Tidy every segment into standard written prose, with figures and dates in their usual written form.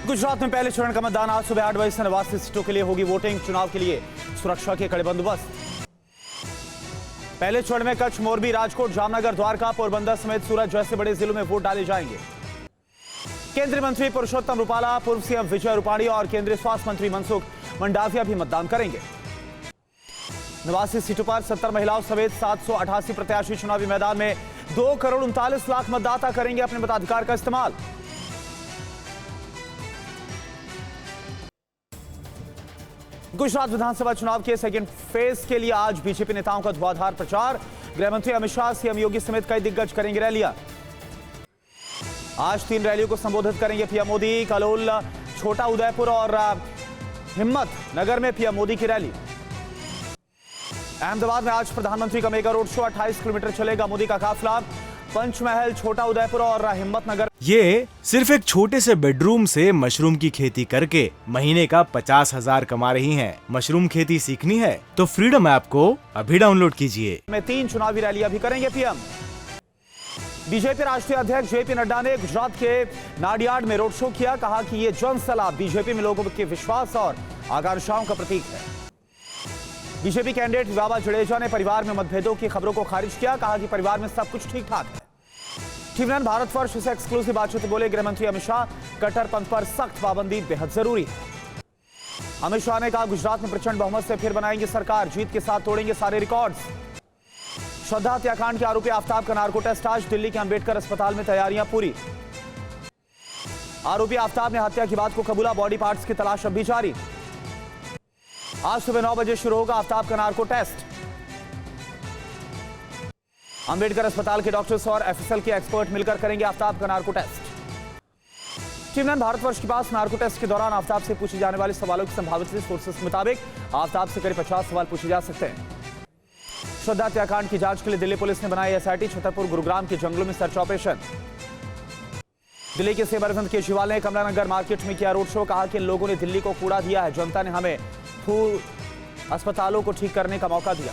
गुजरात में पहले चरण का मतदान आज सुबह 8 बजे से 89 सीटों के लिए होगी वोटिंग। चुनाव के लिए सुरक्षा के कड़े बंदोबस्त। पहले चरण में कच्छ, मोरबी, राजकोट, जामनगर, द्वारका, पोरबंदर समेत सूरत जैसे बड़े जिलों में वोट डाले जाएंगे। केंद्रीय मंत्री पुरुषोत्तम रूपाला, पूर्व सीएम विजय रूपाणी और केंद्रीय स्वास्थ्य मंत्री मनसुख मंडाविया भी मतदान करेंगे। 89 सीटों पर 70 महिलाओं समेत 788 प्रत्याशी चुनावी मैदान में 2 करोड़ 39 लाख मतदाता करेंगे अपने मताधिकार का इस्तेमाल। गुजरात विधानसभा चुनाव के सेकेंड फेज के लिए आज बीजेपी नेताओं का धुआंधार प्रचार। गृह मंत्री अमित शाह, सीएम योगी समेत कई दिग्गज करेंगे रैलियां। आज 3 रैलियों को संबोधित करेंगे पीएम मोदी। कलोल, छोटा उदयपुर और हिम्मत नगर में पीएम मोदी की रैली। अहमदाबाद में आज प्रधानमंत्री का मेगा रोड शो। 28 किलोमीटर चलेगा मोदी का काफिला। पंचमहल, छोटा उदयपुर और हिम्मत नगर। ये सिर्फ एक छोटे से बेडरूम से मशरूम की खेती करके महीने का 50,000 कमा रही हैं। मशरूम खेती सीखनी है तो फ्रीडम ऐप को अभी डाउनलोड कीजिए। में 3 चुनावी रैलियां भी करेंगे पीएम। बीजेपी राष्ट्रीय अध्यक्ष जेपी नड्डा ने गुजरात के नाडियाड में रोड शो किया। कहा कि ये जनसलाह बीजेपी में लोगों के विश्वास और आकांक्षाओं का प्रतीक है। बीजेपी कैंडिडेट बाबा जडेजा ने परिवार में मतभेदों की खबरों को खारिज किया। कहा कि परिवार में सब कुछ ठीक ठाक है। टीवी9 भारतवर्ष से एक्सक्लूसिव बातचीत बोले गृह मंत्री अमित शाह। कट्टरपंथ पर सख्त पाबंदी बेहद जरूरी है। अमित शाह ने कहा गुजरात में प्रचंड बहुमत से फिर बनाएंगे सरकार। जीत के साथ तोड़ेंगे सारे रिकॉर्ड्स। श्रद्धा हत्याकांड के आरोपी आफ्ताब का नार्को टेस्ट आज। दिल्ली के अंबेडकर अस्पताल में तैयारियां पूरी। आरोपी आफ्ताब ने हत्या की बात को कबूला। बॉडी पार्ट्स की तलाश अब भी जारी। आज सुबह 9 बजे शुरू होगा आफ्ताब का नार्को टेस्ट। अंबेडकर अस्पताल के डॉक्टर्स और एफएसएल के एक्सपर्ट मिलकर करेंगे आफ्ताब का नार्को टेस्ट। टीवी9 भारतवर्ष के पास नार्को टेस्ट के दौरान आफ्ताब से पूछे जाने वाले सवालों की संभावित सोर्सेस के मुताबिक आफ्ताब से करीब 50 सवाल पूछे जा सकते हैं। श्रद्धा हत्याकांड की जांच के लिए दिल्ली पुलिस ने बनाई एसआईटी। छतरपुर, गुरुग्राम के जंगलों में सर्च ऑपरेशन। दिल्ली के सीएम अरविंद केजरीवाल ने कमला नगर मार्केट में किया रोड शो। कहा कि लोगों ने दिल्ली को कूड़ा दिया है, जनता ने हमें फूल अस्पतालों को ठीक करने का मौका दिया।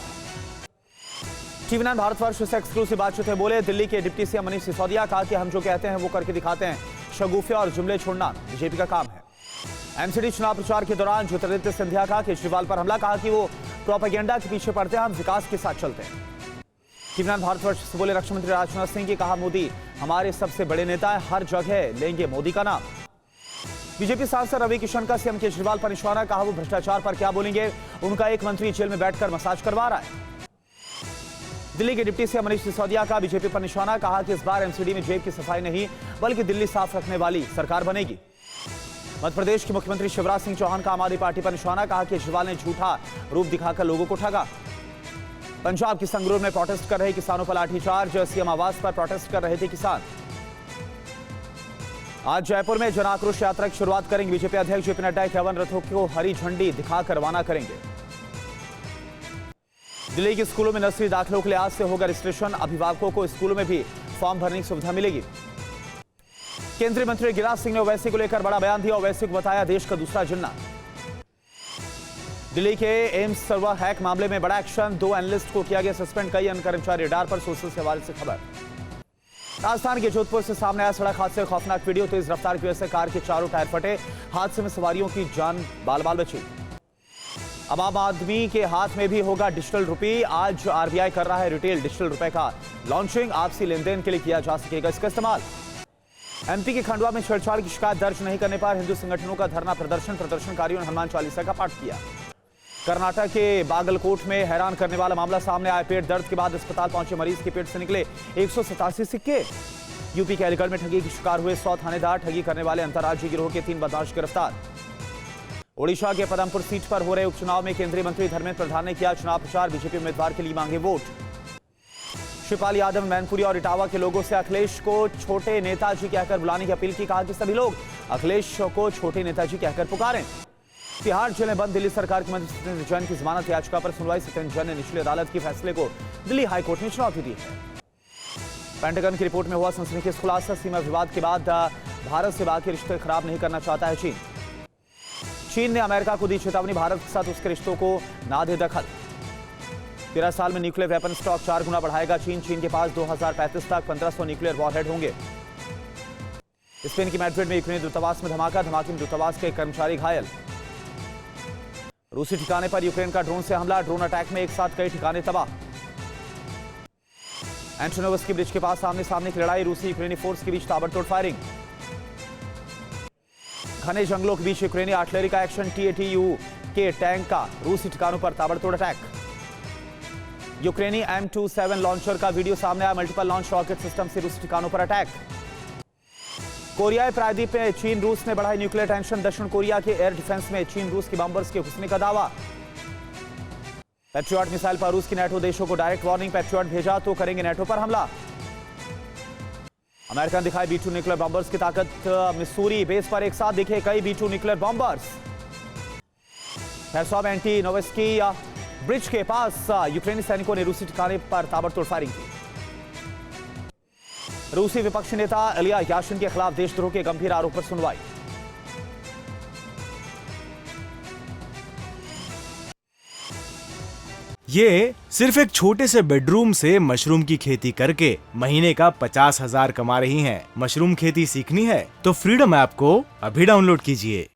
टीवी9 भारतवर्ष से एक्सक्लूसिव बातचीत में बोले दिल्ली के डिप्टी सीएम मनीष सिसोदिया। कहा कि हम जो कहते हैं वो करके दिखाते हैं। शगुफे और जुमले छोड़ना बीजेपी का काम है। एमसीडी चुनाव प्रचार के दौरान ज्योतिरादित्य सिंधिया का केजरीवाल पर हमला। कहा कि वो प्रोपेगेंडा के पीछे पड़ते हैं, हम विकास के साथ चलते हैं। टीवी9 भारतवर्ष से बोले रक्षा मंत्री राजनाथ सिंह की। कहा मोदी हमारे सबसे बड़े नेता है, हर जगह लेंगे मोदी का नाम। बीजेपी सांसद रवि किशन का सीएम केजरीवाल पर निशाना। कहा वो भ्रष्टाचार पर क्या बोलेंगे, उनका एक मंत्री जेल में बैठकर मसाज करवा रहा है। दिल्ली के डिप्टी सीएम मनीष सिसोदिया का बीजेपी पर निशाना। कहा कि इस बार एमसीडी में जेब की सफाई नहीं बल्कि दिल्ली साफ रखने वाली सरकार बनेगी। मध्य प्रदेश के मुख्यमंत्री शिवराज सिंह चौहान का आम आदमी पार्टी पर निशाना। कहा कि केजरीवाल ने झूठा रूप दिखाकर लोगों को ठगा। पंजाब के संगरूर में प्रोटेस्ट कर रहे किसानों पर लाठीचार्ज। सीएम आवास पर प्रोटेस्ट कर रहे थे किसान। आज जयपुर में जन आक्रोश यात्रा की शुरुआत करेंगे बीजेपी अध्यक्ष जेपी नड्डा। 51 रथों को हरी झंडी दिखाकर रवाना करेंगे। दिल्ली के स्कूलों में नर्सरी दाखिलों के लिए आज से होगा रजिस्ट्रेशन। अभिभावकों को स्कूलों में भी फॉर्म भरने की सुविधा मिलेगी। केंद्रीय मंत्री गिरिराज सिंह ने ओवैसी को लेकर बड़ा बयान दिया। ओवैसी को बताया देश का दूसरा जिन्ना। दिल्ली के एम्स सर्वर हैक मामले में बड़ा एक्शन। 2 एनालिस्ट को किया गया सस्पेंड। कई अन्य कर्मचारी रडार पर। सोशल से हवाले से खबर। राजस्थान के जोधपुर से सामने आया सड़क हादसे का खौफनाक वीडियो। तेज रफ्तार की वजह से कार के चारों टायर फटे। हादसे में सवारियों की जान बाल बाल बची। अब आम आदमी के हाथ में भी होगा डिजिटल रुपये। आज आरबीआई कर रहा है रिटेल डिजिटल रुपए का लॉन्चिंग। आपसी लेन देन के लिए किया जा सकेगा इसका इस्तेमाल। एमपी के खंडवा में छेड़छाड़ की शिकायत दर्ज नहीं करने पर हिंदू संगठनों का धरना प्रदर्शन। प्रदर्शनकारियों ने हनुमान चालीसा का पाठ किया। कर्नाटक के बागलकोट में हैरान करने वाला मामला सामने आया। पेट दर्द के बाद अस्पताल पहुंचे मरीज के पेट से निकले 187 सिक्के। यूपी के अलीगढ़ में ठगी की शिकार हुए 100 थानेदार। ठगी करने वाले अंतर्राज्यीय गिरोह के 3 बदमाश गिरफ्तार। ओडिशा के पदमपुर सीट पर हो रहे उपचुनाव में केंद्रीय मंत्री धर्मेंद्र प्रधान ने किया चुनाव प्रचार। बीजेपी उम्मीदवार के लिए मांगे वोट। शिवपाल यादव मैनपुरी और इटावा के लोगों से अखिलेश को छोटे नेताजी कहकर बुलाने की अपील की। कहा कि सभी लोग अखिलेश को छोटे नेताजी कहकर पुकारें। तिहाड़ जेल में बंद दिल्ली सरकार की मंत्री सत्येंद्र जैन की जमानत याचिका पर सुनवाई। सत्येंद्र जैन ने निचली अदालत के फैसले को दिल्ली हाईकोर्ट में चुनौती दी है। पेंटागन की रिपोर्ट में हुआ सनसनीखेज खुलासा। सीमा विवाद के बाद भारत से बाकी रिश्ते खराब नहीं करना चाहता है चीन। चीन ने अमेरिका को दी चेतावनी। भारत के साथ उसके रिश्तों को ना दे दखल। 13 साल में न्यूक्लियर वेपन स्टॉक 4 गुना बढ़ाएगा चीन। चीन के पास 2035 तक 1500 न्यूक्लियर वॉरहेड होंगे। स्पेन की मैड्रिड में यूक्रेनी दूतावास में धमाके में दूतावास के कर्मचारी घायल। रूसी ठिकाने पर यूक्रेन का ड्रोन से हमला, ड्रोन अटैक में एक साथ कई ठिकाने तबाह। एंटोनोवस्की ब्रिज के पास आमने सामने की लड़ाई, रूसी यूक्रेनी फोर्स के बीच ताबड़तोड़ फायरिंग। घने जंगलों के बीच यूक्रेनी आर्टिलरी का एक्शन, TATU के टैंक का रूसी ठिकानों पर ताबड़तोड़ अटैक। यूक्रेनी M27 लॉन्चर का वीडियो सामने आया, मल्टीपल लॉन्च रॉकेट सिस्टम से रूसी ठिकानों पर अटैक। कोरियाई प्रायद्वीप में चीन रूस ने बढ़ाई न्यूक्लियर टेंशन, दक्षिण कोरिया के एयर डिफेंस में चीन रूस की बम्बर्स के घुसने का दावा। पैट्रियट मिसाइल पर रूस की नेटो देशों को डायरेक्ट वार्निंग, पैट्रियट भेजा तो करेंगे नेटो पर हमला। अमेरिका ने दिखाई B-2 न्यूक्लियर बॉम्बर्स की ताकत, मिसूरी बेस पर एक साथ दिखे कई B-2 न्यूक्लियर बॉम्बर्स। एंटोनोवस्की ब्रिज के पास यूक्रेनी सैनिकों ने रूसी ठिकाने पर ताबड़तोड़ फायरिंग की। रूसी विपक्षी नेता इलिया याशिन के खिलाफ देशद्रोह के गंभीर आरोप पर सुनवाई। ये सिर्फ एक छोटे से बेडरूम से मशरूम की खेती करके महीने का 50,000 कमा रही हैं। मशरूम खेती सीखनी है तो फ्रीडम ऐप को अभी डाउनलोड कीजिए।